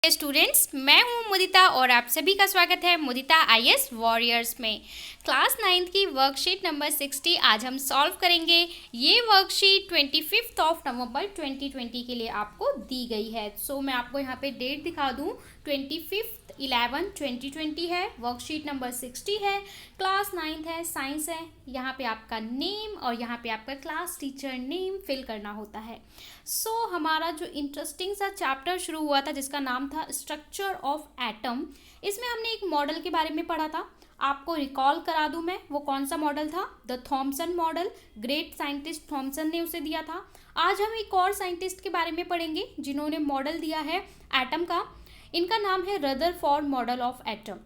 Students, मैं हूं मुदिता और आप सभी का स्वागत है मुदिता आईएएस वॉरियर्स में। क्लास 9th की वर्कशीट नंबर 60 आज हम सॉल्व करेंगे। ये वर्कशीट 25 ऑफ नवंबर 2020 के लिए आपको दी गई है। सो मैं आपको यहाँ पे डेट दिखा दूँ, 25/11/2020 है। वर्कशीट नंबर 60 है, क्लास 9th है, साइंस है। यहाँ पे आपका नेम और यहाँ पे आपका क्लास टीचर नेम फिल करना होता है। सो हमारा जो इंटरेस्टिंग सा चैप्टर शुरू हुआ था जिसका नाम था स्ट्रक्चर ऑफ एटम, इसमें हमने एक मॉडल के बारे में पढ़ा था। आपको रिकॉल करा दूं मैं, वो कौन सा मॉडल था? The Thomson model. Great scientist Thomson ने उसे दिया था। आज हम एक और साइंटिस्ट के बारे में पढ़ेंगे जिन्होंने मॉडल दिया है एटम का। इनका नाम है Rutherford model of atom.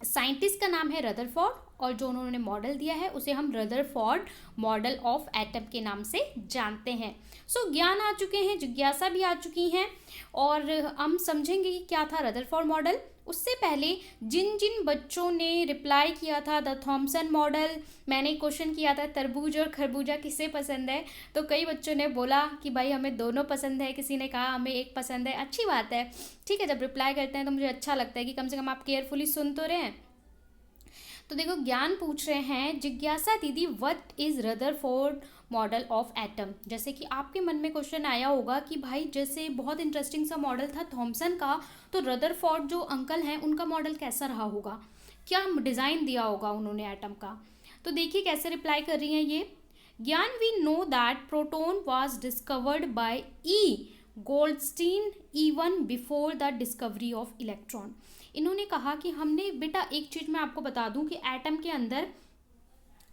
Scientist का नाम है रदरफोर्ड और जो उन्होंने मॉडल दिया है उसे हम रदरफोर्ड मॉडल ऑफ एटम के नाम से जानते हैं। सो ज्ञान आ चुके हैं, जिज्ञासा भी आ चुकी हैं और हम समझेंगे कि क्या था रदरफोर्ड मॉडल। उससे पहले जिन जिन बच्चों ने रिप्लाई किया था द थॉमसन मॉडल, मैंने क्वेश्चन किया था तरबूज और खरबूजा किसे पसंद है, तो कई बच्चों ने बोला कि भाई हमें दोनों पसंद है, किसी ने कहा हमें एक पसंद है। अच्छी बात है, ठीक है। जब रिप्लाई करते हैं तो मुझे अच्छा लगता है कि कम से कम आप केयरफुली सुन तो रहे हैं। तो देखो, ज्ञान पूछ रहे हैं, जिज्ञासा दीदी what is Rutherford model of atom. जैसे कि आपके मन में क्वेश्चन आया होगा कि भाई जैसे बहुत इंटरेस्टिंग सा मॉडल था थॉमसन का, तो रदरफोर्ड जो अंकल हैं उनका मॉडल कैसा रहा होगा, क्या डिज़ाइन दिया होगा उन्होंने एटम का। तो देखिए कैसे रिप्लाई कर रही हैं ये। ज्ञान, we know that proton was discovered by E Goldstein even before the discovery of electron. इन्होंने कहा कि हमने, बेटा एक चीज़ मैं आपको बता दूं कि एटम के अंदर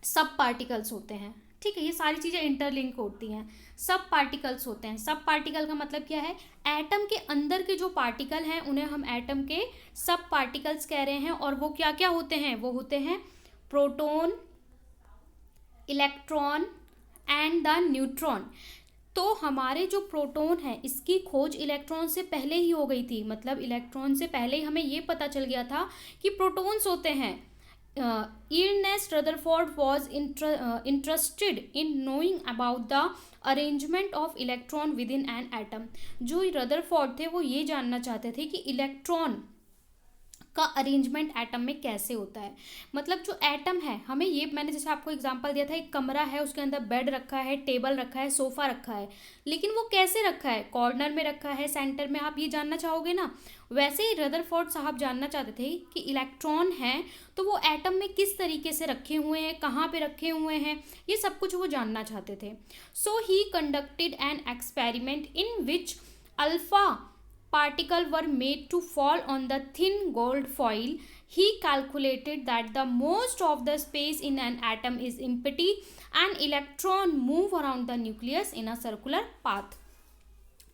सब पार्टिकल्स होते हैं, ठीक है। ये सारी चीज़ें इंटरलिंक होती हैं, सब पार्टिकल्स होते हैं। सब पार्टिकल का मतलब क्या है? एटम के अंदर के जो पार्टिकल हैं उन्हें हम एटम के सब पार्टिकल्स कह रहे हैं। और वो क्या क्या होते हैं? वो होते हैं proton, electron and the neutron. तो हमारे जो प्रोटॉन है इसकी खोज इलेक्ट्रॉन से पहले ही हो गई थी, मतलब इलेक्ट्रॉन से पहले ही हमें ये पता चल गया था कि प्रोटॉन्स होते हैं। Ernest Rutherford was interested in knowing about the arrangement of electron within an atom। जो रदरफोर्ड थे वो ये जानना चाहते थे कि इलेक्ट्रॉन का अरेंजमेंट एटम में कैसे होता है। मतलब जो एटम है, हमें ये, मैंने जैसे आपको एग्जांपल दिया था, एक कमरा है, उसके अंदर बेड रखा है, टेबल रखा है, सोफ़ा रखा है, लेकिन वो कैसे रखा है? कॉर्नर में रखा है, सेंटर में, आप ये जानना चाहोगे ना। वैसे ही रदरफोर्ड साहब जानना चाहते थे कि इलेक्ट्रॉन हैं तो वो एटम में किस तरीके से रखे हुए हैं, कहाँ पे रखे हुए हैं, ये सब कुछ वो जानना चाहते थे। So he conducted an experiment in which alpha particles were made to fall on the thin gold foil. He calculated that the most of the space in an atom is empty and electron move around the nucleus in a circular path।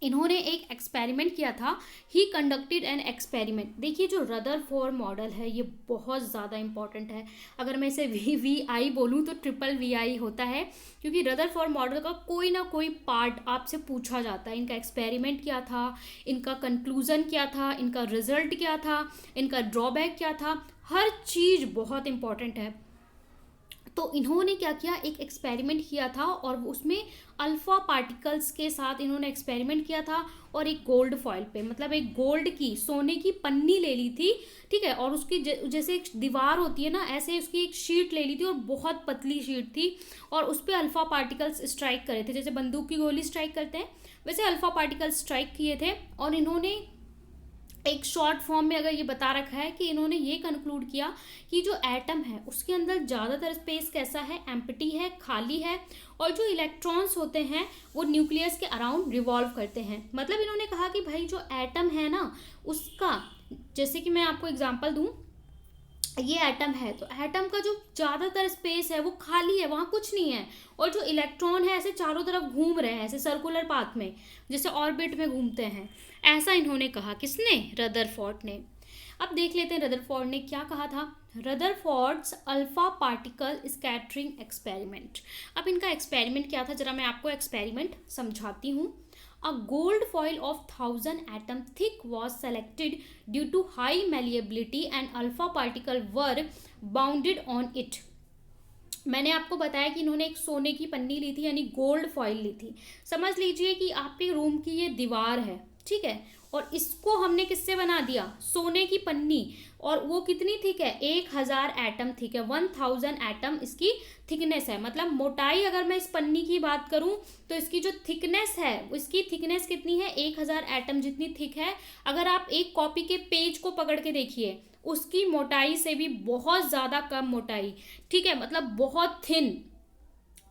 इन्होंने एक experiment किया था। ही conducted an experiment. देखिए जो Rutherford model है ये बहुत ज़्यादा इंपॉर्टेंट है। अगर मैं इसे VVI बोलूँ तो ट्रिपल VI होता है, क्योंकि रदरफोर्ड मॉडल का कोई ना कोई पार्ट आपसे पूछा जाता है। इनका एक्सपेरिमेंट क्या था, इनका कंक्लूजन क्या था, इनका रिजल्ट क्या था, इनका ड्रॉबैक क्या था, हर चीज़ बहुत इंपॉर्टेंट है। तो इन्होंने क्या किया, एक एक्सपेरिमेंट किया था और उसमें अल्फ़ा पार्टिकल्स के साथ इन्होंने एक्सपेरिमेंट किया था और एक गोल्ड फॉइल पे, मतलब एक गोल्ड की, सोने की पन्नी ले ली थी, ठीक है। और उसकी जैसे एक दीवार होती है ना, ऐसे उसकी एक शीट ले ली थी और बहुत पतली शीट थी और उस पर अल्फ़ा पार्टिकल्स स्ट्राइक करे थे, जैसे बंदूक की गोली स्ट्राइक करते हैं वैसे अल्फ़ा पार्टिकल्स स्ट्राइक किए थे। और इन्होंने एक शॉर्ट फॉर्म में अगर ये बता रखा है कि इन्होंने ये कंक्लूड किया कि जो एटम है उसके अंदर ज़्यादातर स्पेस कैसा है, एम्प्टी है, खाली है, और जो इलेक्ट्रॉन्स होते हैं वो न्यूक्लियस के अराउंड रिवॉल्व करते हैं। मतलब इन्होंने कहा कि भाई जो एटम है ना उसका, जैसे कि मैं आपको एग्जांपल दूं, ये एटम है तो एटम का जो ज़्यादातर स्पेस है वो खाली है, वहाँ कुछ नहीं है, और जो इलेक्ट्रॉन है ऐसे चारों तरफ घूम रहे हैं, ऐसे सर्कुलर पाथ में, जैसे ऑर्बिट में घूमते हैं। ऐसा इन्होंने कहा, किसने? रदरफोर्ड ने। अब देख लेते हैं रदरफोर्ड ने क्या कहा था। Rutherford's alpha particle scattering experiment. अब इनका एक्सपेरिमेंट क्या था, जरा मैं आपको एक्सपेरिमेंट समझाती हूँ। A gold foil of 1000 atom thick was selected due to high malleability and alpha particle were bounded on it। मैंने आपको बताया कि इन्होंने एक सोने की पन्नी ली थी, यानी गोल्ड फॉइल ली थी। समझ लीजिए कि आपके रूम की ये दीवार है, ठीक है। और इसको हमने किससे बना दिया, सोने की पन्नी, और वो कितनी थिक है, 1000 एटम थिक है, 1000 एटम इसकी थिकनेस है। मतलब मोटाई अगर मैं इस पन्नी की बात करूं तो इसकी जो थिकनेस है, उसकी थिकनेस कितनी है, 1000 एटम जितनी थिक है। अगर आप एक कॉपी के पेज को पकड़ के देखिए, उसकी मोटाई से भी बहुत ज़्यादा कम मोटाई, ठीक है, मतलब बहुत थिन,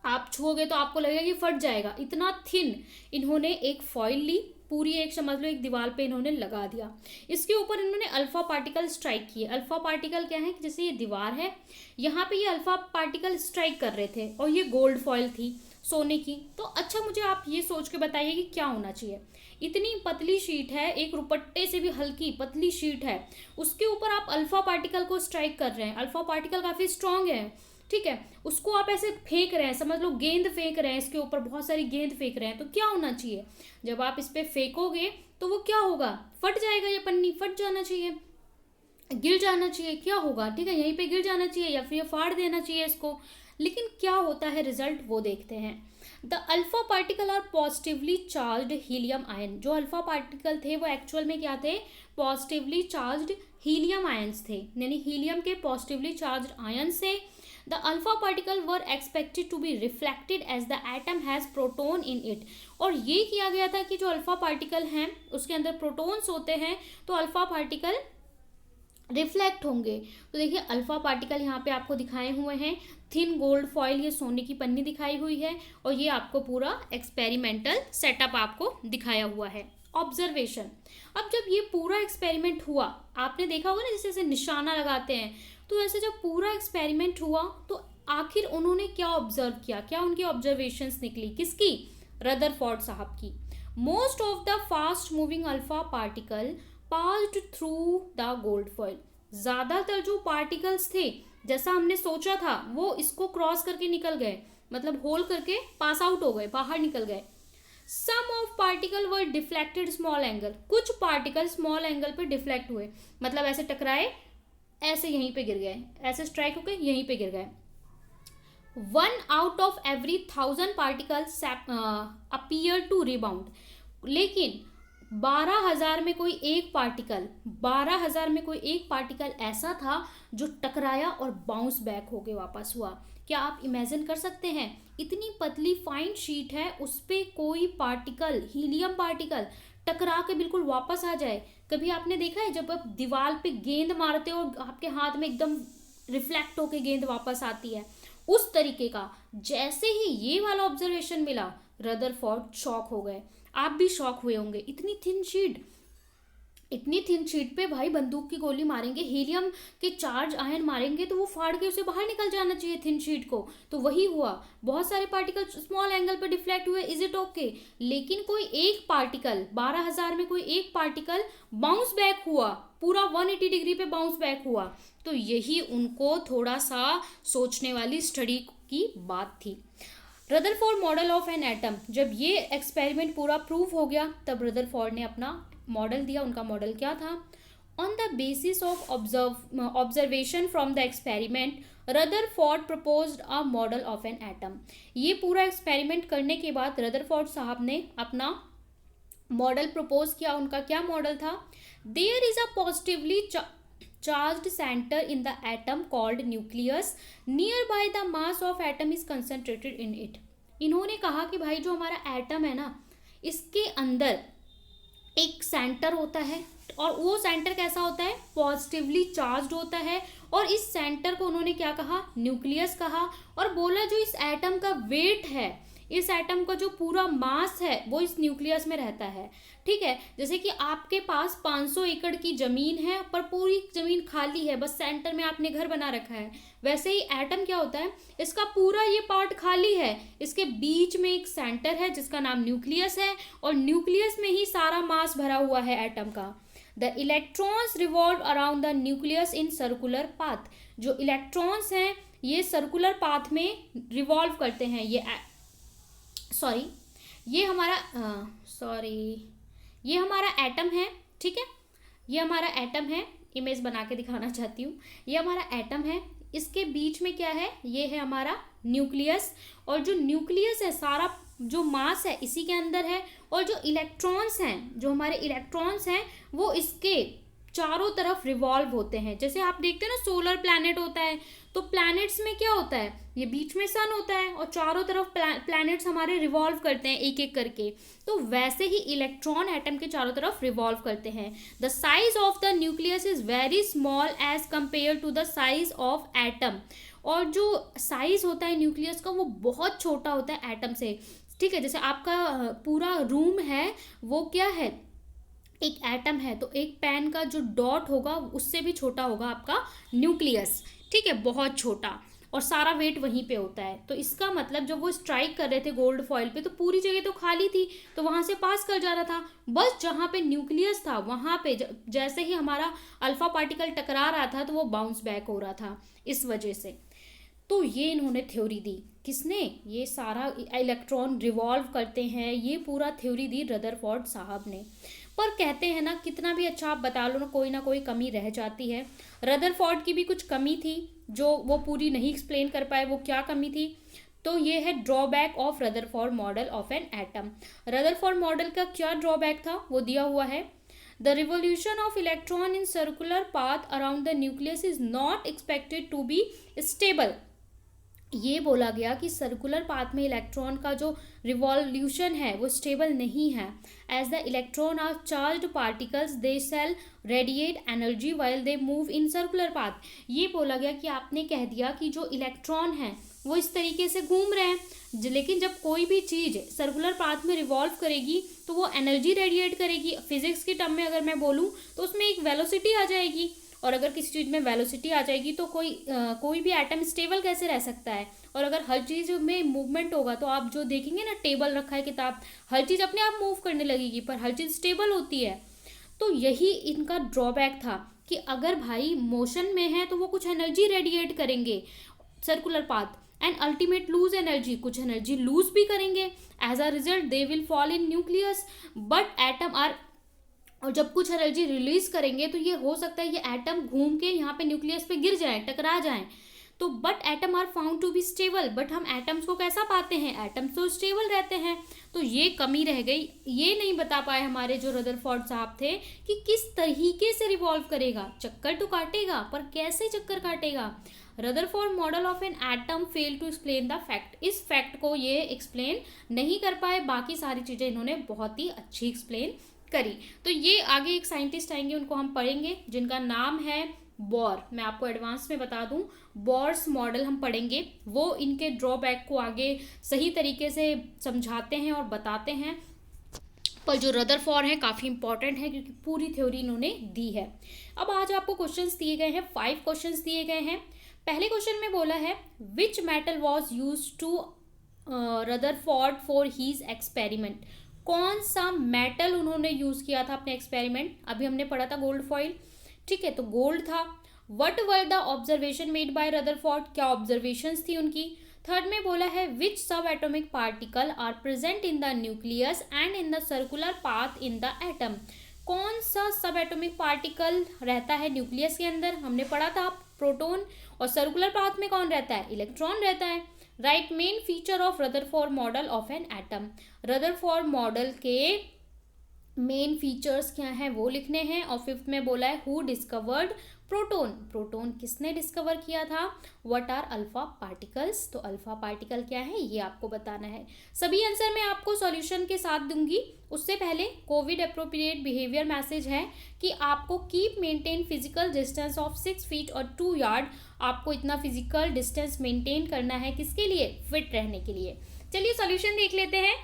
आप छुओगे तो आपको लगेगा कि फट जाएगा, इतना थिन इन्होंने एक फॉइल ली, पूरी एक समझ लो एक दीवार पे इन्होंने लगा दिया। इसके ऊपर इन्होंने अल्फा पार्टिकल स्ट्राइक किए। अल्फा पार्टिकल क्या है कि जैसे ये दीवार है, यहाँ पे ये अल्फा पार्टिकल स्ट्राइक कर रहे थे, और ये गोल्ड फॉइल थी सोने की। तो अच्छा, मुझे आप ये सोच के बताइए कि क्या होना चाहिए, इतनी पतली शीट है, एक रुपट्टे से भी हल्की पतली शीट है, उसके ऊपर आप अल्फा पार्टिकल को स्ट्राइक कर रहे हैं। अल्फा पार्टिकल काफ़ी स्ट्रांग है, ठीक है, उसको आप ऐसे फेंक रहे हैं, समझ लो गेंद फेंक रहे हैं, इसके ऊपर बहुत सारी गेंद फेंक रहे हैं। तो क्या होना चाहिए, जब आप इस पे फेंकोगे तो वो क्या होगा, फट जाएगा, ये पन्नी फट जाना चाहिए, गिर जाना चाहिए, क्या होगा, ठीक है, यहीं पे गिर जाना चाहिए या फिर फाड़ देना चाहिए इसको। लेकिन क्या होता है रिजल्ट, वो देखते हैं। The alpha particle are positively charged helium ion. जो अल्फा पार्टिकल थे वो एक्चुअल में क्या थे, पॉजिटिवली चार्ज्ड हीलियम आयंस थे, यानी हीलियम के पॉजिटिवली चार्ज्ड आयन से। The alpha particle were expected to be reflected as the atom has proton in it। और ये किया गया था कि जो अल्फा पार्टिकल हैं उसके अंदर प्रोटॉन्स होते हैं, तो अल्फा पार्टिकल रिफ्लेक्ट होंगे। तो देखिए अल्फा पार्टिकल यहाँ पे आपको दिखाए हुए हैं, थिन गोल्ड फॉइल, ये सोने की पन्नी दिखाई हुई है, और ये आपको पूरा एक्सपेरिमेंटल सेटअप आपको दिखाया हुआ है। ऑब्जर्वेशन, अब जब ये पूरा एक्सपेरिमेंट हुआ, आपने देखा होगा ना जैसे जैसे निशाना लगाते हैं, तो ऐसे जब पूरा एक्सपेरिमेंट हुआ तो आखिर उन्होंने क्या ऑब्जर्व किया, क्या उनकी ऑब्जर्वेशंस निकली, किसकी, रदरफोर्ड साहब की। Most of the fast moving alpha particle passed through the gold foil. ज़्यादातर जो पार्टिकल्स थे, जैसा हमने सोचा था, वो इसको क्रॉस करके निकल गए, मतलब होल करके पास आउट हो गए, बाहर निकल गए। Some of particle were deflected small angle. कुछ पार्टिकल स्मॉल एंगल पे डिफ्लेक्ट हुए, मतलब ऐसे टकराए, ऐसे यहीं पे गिर गए, ऐसे स्ट्राइक होके यहीं पे गिर गए। 1 out of every 1000 particles appear to rebound। लेकिन 12,000 में कोई एक पार्टिकल, 12,000 में कोई एक पार्टिकल ऐसा था जो टकराया और बाउंस बैक होके वापस हुआ। क्या आप इमेजिन कर सकते हैं, इतनी पतली फाइन शीट है, उस पर कोई पार्टिकल, हीलियम पार्टिकल टकरा के बिल्कुल वापस आ जाए। कभी आपने देखा है जब आप दीवार पे गेंद मारते हो आपके हाथ में एकदम रिफ्लेक्ट होके गेंद वापस आती है, उस तरीके का। जैसे ही ये वाला ऑब्जर्वेशन मिला, रदरफोर्ड शॉक हो गए। आप भी शॉक हुए होंगे, इतनी थिन शीट, इतनी थिन शीट पे भाई बंदूक की गोली मारेंगे, हीलियम के चार्ज आयन मारेंगे तो वो फाड़ के उसे बाहर निकल जाना चाहिए थिन शीट को। तो वही हुआ, बहुत सारे पार्टिकल स्मॉल एंगल पे डिफ्लेक्ट हुए, इज इट ओके। लेकिन कोई एक पार्टिकल, 12,000 में कोई एक पार्टिकल बाउंस बैक हुआ, पूरा 180 डिग्री पे बाउंस बैक हुआ। तो यही उनको थोड़ा सा सोचने वाली स्टडी की बात थी। Rutherford model of an atom, जब ये एक्सपेरिमेंट पूरा प्रूव हो गया तब रदरफोर्ड ने अपना मॉडल दिया। उनका मॉडल क्या था, on the basis of observation from the experiment Rutherford proposed a model of an atom. ये पूरा एक्सपेरिमेंट करने के बाद रदरफोर्ड साहब ने अपना मॉडल प्रपोज किया। उनका क्या मॉडल था, there is a positively charged center in the atom called nucleus, nearby the mass of atom is concentrated in it। इन्होंने कहा कि भाई जो हमारा एटम है ना, इसके अंदर एक सेंटर होता है, और वो सेंटर कैसा होता है, पॉजिटिवली चार्ज्ड होता है। और इस सेंटर को उन्होंने क्या कहा, न्यूक्लियस कहा। और बोला जो इस एटम का वेट है, इस एटम का जो पूरा मास है वो इस न्यूक्लियस में रहता है। ठीक है, जैसे कि आपके पास 500 एकड़ की जमीन है पर पूरी जमीन खाली है, बस सेंटर में आपने घर बना रखा है, वैसे ही एटम क्या होता है, इसका पूरा ये पार्ट खाली है, इसके बीच में एक सेंटर है जिसका नाम न्यूक्लियस है, और न्यूक्लियस में ही सारा मास भरा हुआ है एटम का। The electrons revolve around the nucleus in circular path. जो इलेक्ट्रॉन्स हैं ये सर्कुलर पाथ में रिवॉल्व करते हैं। ये हमारा एटम है, ठीक है, ये हमारा एटम है, इमेज बना के दिखाना चाहती हूँ। ये हमारा एटम है, इसके बीच में क्या है, ये है हमारा न्यूक्लियस, और जो न्यूक्लियस है सारा जो मास है इसी के अंदर है, और जो इलेक्ट्रॉन्स हैं, जो हमारे इलेक्ट्रॉन्स हैं वो इसके चारों तरफ रिवॉल्व होते हैं। जैसे आप देखते हैं ना सोलर प्लैनेट होता है, तो प्लैनेट्स में क्या होता है, ये बीच में सन होता है और चारों तरफ प्लैनेट्स हमारे रिवॉल्व करते हैं एक एक करके। तो वैसे ही इलेक्ट्रॉन एटम के चारों तरफ रिवॉल्व करते हैं। The size of the nucleus is very small as compare to the size of atom. और जो साइज होता है न्यूक्लियस का वो बहुत छोटा होता है एटम से। ठीक है, जैसे आपका पूरा रूम है वो क्या है, एक एटम है, तो एक पेन का जो डॉट होगा उससे भी छोटा होगा आपका न्यूक्लियस। ठीक है, बहुत छोटा, और सारा वेट वहीं पे होता है। तो इसका मतलब जब वो स्ट्राइक कर रहे थे गोल्ड फॉइल पे तो पूरी जगह तो खाली थी, तो वहां से पास कर जा रहा था। बस जहाँ पे न्यूक्लियस था वहां पे जैसे ही हमारा अल्फा पार्टिकल टकरा रहा था तो वो बाउंस बैक हो रहा था इस वजह से। तो ये इन्होंने थ्योरी दी, किसने, ये सारा इलेक्ट्रॉन रिवॉल्व करते हैं, ये पूरा थ्योरी दी रदरफोर्ड साहब ने। पर कहते हैं ना, कितना भी अच्छा आप बता लो ना कोई कमी रह जाती है। रदरफोर्ड की भी कुछ कमी थी जो वो पूरी नहीं एक्सप्लेन कर पाए। वो क्या कमी थी, तो ये है drawback of Rutherford model of an atom. Rutherford model का क्या ड्रॉबैक था वो दिया हुआ है। The revolution of electron in circular path around the nucleus is not expected to be stable. ये बोला गया कि सर्कुलर पाथ में इलेक्ट्रॉन का जो रिवॉल्यूशन है वो स्टेबल नहीं है। As the electron are charged particles they shall radiate energy while they move in circular path. ये बोला गया कि आपने कह दिया कि जो इलेक्ट्रॉन है वो इस तरीके से घूम रहे हैं, लेकिन जब कोई भी चीज़ सर्कुलर पाथ में रिवॉल्व करेगी तो वो एनर्जी रेडिएट करेगी। फिजिक्स की टर्म में अगर मैं बोलूँ तो उसमें एक वेलोसिटी आ जाएगी, और अगर किसी चीज़ में वेलोसिटी आ जाएगी तो कोई भी एटम स्टेबल कैसे रह सकता है। और अगर हर चीज़ में मूवमेंट होगा तो आप जो देखेंगे ना, टेबल रखा है किताब, हर चीज़ अपने आप मूव करने लगेगी, पर हर चीज़ स्टेबल होती है। तो यही इनका ड्रॉबैक था कि अगर भाई मोशन में है तो वो कुछ एनर्जी रेडिएट करेंगे circular path, and ultimate lose energy, कुछ एनर्जी लूज भी करेंगे। As a result they will fall in nucleus, but atom are, और जब कुछ एनर्जी रिलीज करेंगे तो ये हो सकता है ये एटम घूम के यहाँ पे न्यूक्लियस पे गिर जाए, टकरा जाए। तो but atom are found to be stable, but हम एटम्स को कैसा पाते हैं, एटम्स तो स्टेबल रहते हैं। तो ये कमी रह गई, ये नहीं बता पाए हमारे जो रदरफोर्ड साहब थे कि किस तरीके से रिवॉल्व करेगा। चक्कर तो काटेगा, पर कैसे चक्कर काटेगा। Rutherford model of an atom fail to explain the fact, इस फैक्ट को ये एक्सप्लेन नहीं कर पाए। बाकी सारी चीज़ें इन्होंने बहुत ही अच्छी एक्सप्लेन करी। तो ये आगे एक साइंटिस्ट आएंगे, उनको हम पढ़ेंगे, जिनका नाम है बोर। मैं आपको एडवांस में बता दूं, बोर्स मॉडल हम पढ़ेंगे। वो इनके ड्रॉबैक को आगे सही तरीके से समझाते हैं और बताते हैं। पर जो रदरफोर्ड है काफ़ी इंपॉर्टेंट है क्योंकि पूरी थ्योरी इन्होंने दी है। अब आज आपको क्वेश्चंस दिए गए हैं, 5 क्वेश्चंस दिए गए हैं। पहले क्वेश्चन में बोला है which metal was use to Rutherford for his experiment. कौन सा मेटल उन्होंने यूज़ किया था अपने एक्सपेरिमेंट। अभी हमने पढ़ा था गोल्ड फॉइल, ठीक है, तो गोल्ड था। What were the observation made by Rutherford, क्या ऑब्जर्वेशंस थी उनकी। थर्ड में बोला है which subatomic particle are present in the nucleus and in the circular path in the atom. कौन सा सब एटॉमिक पार्टिकल रहता है न्यूक्लियस के अंदर, हमने पढ़ा था प्रोटॉन, और सर्कुलर पाथ में कौन रहता है, इलेक्ट्रॉन रहता है। Right main feature of Rutherford model of an atom, Rutherford model के मेन फीचर्स क्या हैं वो लिखने हैं। और 5th में बोला है हु डिस्कवर्ड प्रोटॉन, प्रोटॉन किसने डिस्कवर किया था। व्हाट आर अल्फा पार्टिकल्स, तो अल्फा पार्टिकल क्या है ये आपको बताना है। सभी आंसर मैं आपको सॉल्यूशन के साथ दूंगी। उससे पहले कोविड अप्रोप्रिएट बिहेवियर मैसेज है कि आपको keep maintain physical distance of 6 feet और 2 यार्ड। आपको इतना फिजिकल डिस्टेंस मेंटेन करना है, किसके लिए, फिट रहने के लिए। चलिए सॉल्यूशन देख लेते हैं।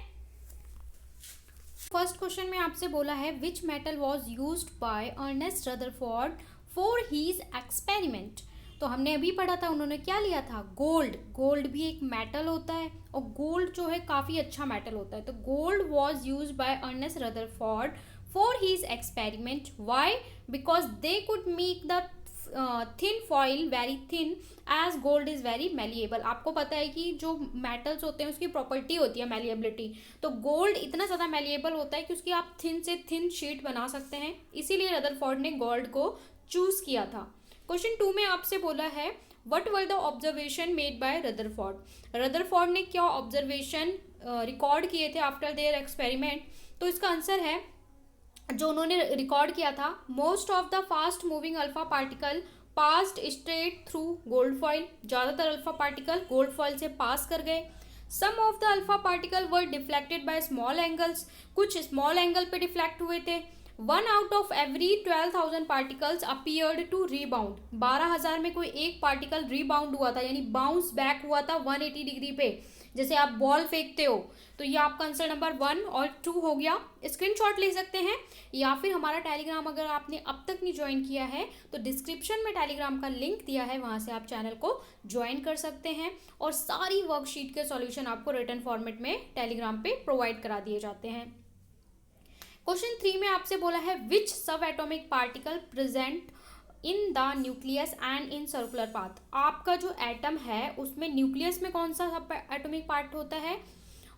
फर्स्ट क्वेश्चन में आपसे बोला है which metal was used by Ernest Rutherford for his experiment. तो हमने अभी पढ़ा था उन्होंने क्या लिया था, गोल्ड। गोल्ड भी एक मेटल होता है और गोल्ड जो है काफ़ी अच्छा मेटल होता है। तो gold was used by Ernest Rutherford for his experiment. Why, because they could make the thin foil very thin as gold is very malleable. आपको पता है कि जो मेटल्स होते हैं उसकी प्रॉपर्टी होती है मेलिएबिलिटी, तो गोल्ड इतना ज़्यादा मेलिएबल होता है कि उसकी आप थिन से थिन शीट बना सकते हैं, इसीलिए रदरफोर्ड ने गोल्ड को चूज़ किया था। क्वेश्चन 2 में आपसे बोला है what were the observation made by Rutherford. Rutherford ने क्या ऑब्जर्वेशन रिकॉर्ड किए थे आफ्टर देयर एक्सपेरिमेंट। तो इसका आंसर है, जो उन्होंने रिकॉर्ड किया था, most of the fast moving alpha particle passed straight through gold foil. ज़्यादातर अल्फा पार्टिकल गोल्ड फॉइल से पास कर गए। Some of the alpha particle were deflected by small angles, कुछ स्मॉल एंगल पे डिफ्लेक्ट हुए थे। 1/12,000 पार्टिकल्स अपीयर्ड टू रीबाउंड, 12,000 में कोई एक पार्टिकल रीबाउंड हुआ था, यानी बाउंस बैक हुआ था 180 डिग्री पे, जैसे आप बॉल फेंकते हो। तो ये आपका आंसर नंबर 1 और 2 हो गया। स्क्रीनशॉट ले सकते हैं, या फिर हमारा टेलीग्राम अगर आपने अब तक नहीं ज्वाइन किया है तो डिस्क्रिप्शन में टेलीग्राम का लिंक दिया है, वहाँ से आप चैनल को ज्वाइन कर सकते हैं। और सारी वर्कशीट के सॉल्यूशन आपको रिटन फॉर्मेट में टेलीग्राम पे प्रोवाइड करा दिए जाते हैं। क्वेश्चन 3 में आपसे बोला है which subatomic particle present in the nucleus and in circular path. आपका जो एटम है उसमें न्यूक्लियस में कौन सा सब एटॉमिक पार्ट होता है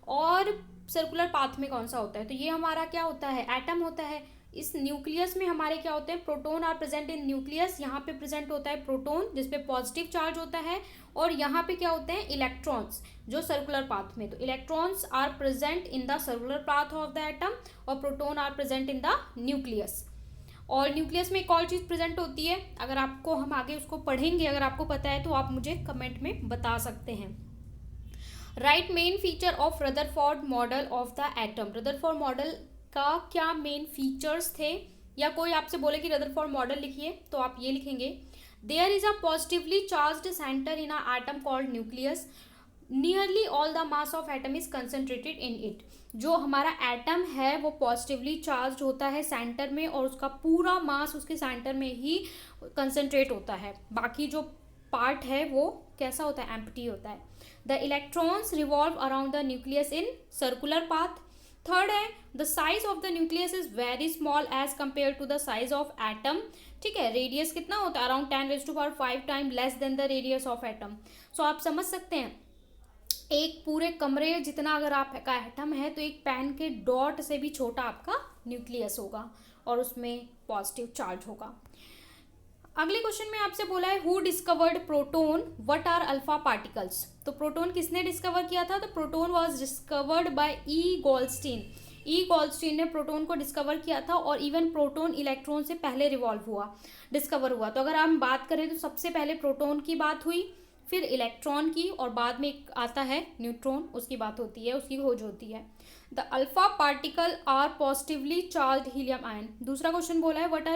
और सर्कुलर पाथ में कौन सा होता है। तो ये हमारा क्या होता है, एटम होता है। इस न्यूक्लियस में हमारे क्या होते हैं, proton are present in nucleus. यहाँ पे प्रेजेंट होता है प्रोटॉन जिसपे पॉजिटिव चार्ज होता है, और यहाँ पे क्या होते हैं, इलेक्ट्रॉन्स जो सर्कुलर पाथ में। तो electrons are present in the circular path of the atom और proton are present in the nucleus. और न्यूक्लियस में एक और चीज़ प्रेजेंट होती है, अगर आपको हम आगे उसको पढ़ेंगे, अगर आपको पता है तो आप मुझे कमेंट में बता सकते हैं। Right main feature of Rutherford model of the atom. Rutherford model का क्या मेन फीचर्स थे, या कोई आपसे बोले कि रदरफोर्ड मॉडल लिखिए तो आप ये लिखेंगे, there is a positively charged centre in a atom called nucleus, nearly all the mass of atom is concentrated in it. जो हमारा एटम है वो पॉजिटिवली चार्ज होता है सेंटर में, और उसका पूरा मास उसके सेंटर में ही कंसंट्रेट होता है। बाकी जो पार्ट है वो कैसा होता है, एम्प्टी होता है। The electrons revolve around the nucleus in circular path. Third है, the size of the nucleus is very small as compare to the size of atom. ठीक है, रेडियस कितना होता है, around 10⁵ time less than the radius of atom. So आप समझ सकते हैं, एक पूरे कमरे जितना अगर आपका एटम है तो एक पेन के डॉट से भी छोटा आपका न्यूक्लियस होगा, और उसमें पॉजिटिव चार्ज होगा। अगले क्वेश्चन में आपसे बोला है who discovered proton, what are alpha particles. तो प्रोटोन किसने डिस्कवर किया था, तो proton was discovered by E Goldstein. E Goldstein ने प्रोटोन को डिस्कवर किया था, और इवन प्रोटोन इलेक्ट्रॉन से पहले डिस्कवर हुआ। तो अगर हम बात करें तो सबसे पहले प्रोटोन की बात हुई, फिर इलेक्ट्रॉन की, और बाद में एक आता है न्यूट्रॉन, उसकी बात होती है, उसकी खोज होती है। The alpha particle are positively charge helium ion. दूसरा क्वेश्चन बोला है व्हाट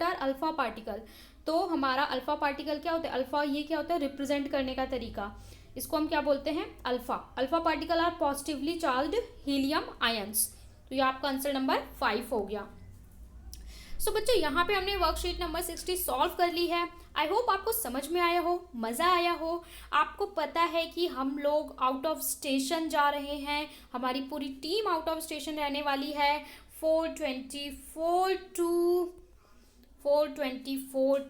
आर अल्फा पार्टिकल। तो हमारा अल्फा पार्टिकल क्या होता है, अल्फा ये क्या होता है, रिप्रेजेंट करने का तरीका, इसको हम क्या बोलते हैं, alpha. Alpha particle are positively charge helium ions. तो ये आपका आंसर नंबर 5 हो गया। सो बच्चों, यहाँ पे हमने वर्कशीट नंबर 60 सॉल्व कर ली है। आई होप आपको समझ में आया हो, मज़ा आया हो। आपको पता है कि हम लोग आउट ऑफ स्टेशन जा रहे हैं, हमारी पूरी टीम आउट ऑफ स्टेशन रहने वाली है 424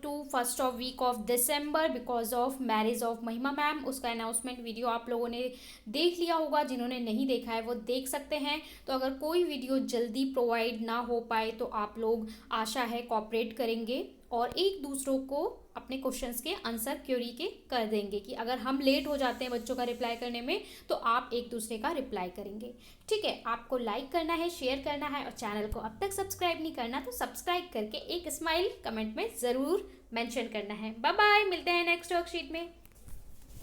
to first of week of December, because of marriage of Mahima ma'am. उसका अनाउंसमेंट वीडियो आप लोगों ने देख लिया होगा, जिन्होंने नहीं देखा है वो देख सकते हैं। तो अगर कोई वीडियो जल्दी प्रोवाइड ना हो पाए तो आप लोग, आशा है, कोऑपरेट करेंगे और एक दूसरों को अपने क्वेश्चंस के आंसर क्यूरी के कर देंगे, कि अगर हम लेट हो जाते हैं बच्चों का रिप्लाई करने में तो आप एक दूसरे का रिप्लाई करेंगे। ठीक है, आपको लाइक करना है, शेयर करना है, और चैनल को अब तक सब्सक्राइब नहीं करना तो सब्सक्राइब करके एक स्माइल कमेंट में ज़रूर मेंशन करना है। बाय बाय, मिलते हैं नेक्स्ट वर्कशीट में।